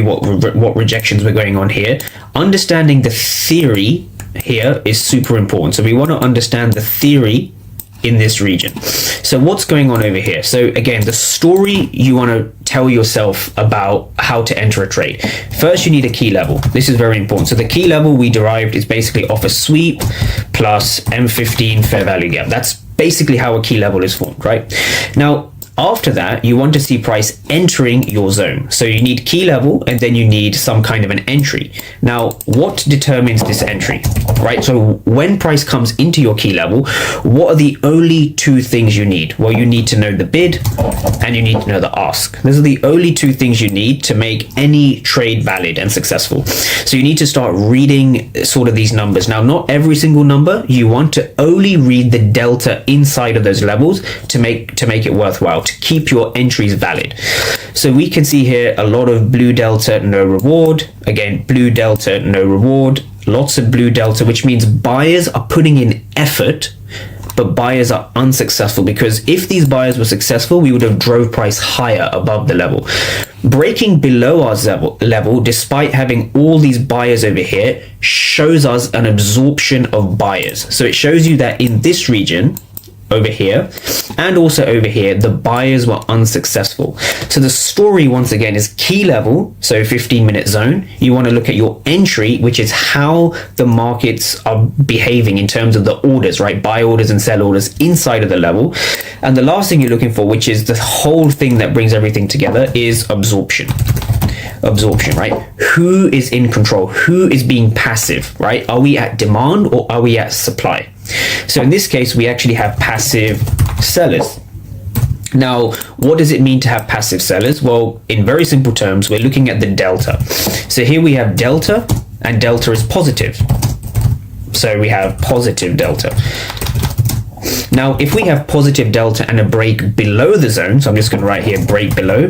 what rejections were going on here. Understanding the theory here is super important. So we want to understand the theory in this region. So what's going on over here? So again, the story you want to tell yourself about how to enter a trade. First, you need a key level. This is very important. So the key level we derived is basically off a sweep plus M15 fair value gap. That's basically how a key level is formed, right? Now, after that, you want to see price entering your zone. So you need key level and then you need some kind of an entry. Now, what determines this entry, right? So when price comes into your key level, what are the only two things you need? Well, you need to know the bid and you need to know the ask. Those are the only two things you need to make any trade valid and successful. So you need to start reading sort of these numbers. Now, not every single number. You want to only read the delta inside of those levels to make it worthwhile, to keep your entries valid. So we can see here a lot of blue delta, no reward. Again, blue delta, no reward. Lots of blue delta, which means buyers are putting in effort, but buyers are unsuccessful, because if these buyers were successful, we would have drove price higher above the level. Breaking below our level, despite having all these buyers over here, shows us an absorption of buyers. So it shows you that in this region, over here and also over here, the buyers were unsuccessful. So the story once again is key level, so 15-minute zone. You want to look at your entry, which is how the markets are behaving in terms of the orders, right? Buy orders and sell orders inside of the level. And the last thing you're looking for, which is the whole thing that brings everything together, is absorption. Absorption, right? Who is in control? Who is being passive, right? Are we at demand or are we at supply? So in this case, we actually have passive sellers. Now, what does it mean to have passive sellers? Well, in very simple terms, we're looking at the delta. So here we have delta, and delta is positive. So we have positive delta. Now, if we have positive delta and a break below the zone, so I'm just going to write here break below,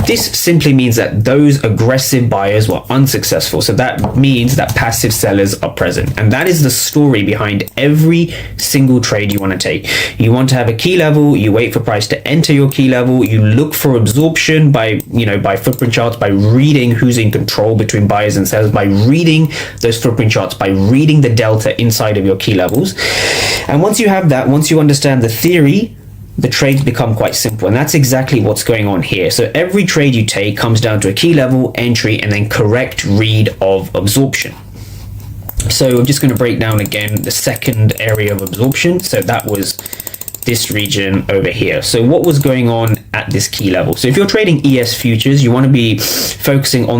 this simply means that those aggressive buyers were unsuccessful. So that means that passive sellers are present. And that is the story behind every single trade you want to take. You want to have a key level, you wait for price to enter your key level, you look for absorption by footprint charts, by reading who's in control between buyers and sellers, by reading those footprint charts, by reading the delta inside of your key levels. And once you have that, once you understand the theory, the trades become quite simple. And that's exactly what's going on here. So every trade you take comes down to a key level, entry, and then correct read of absorption. So I'm just going to break down again the second area of absorption. So that was this region over here. So what was going on at this key level? So if you're trading ES futures, you want to be focusing on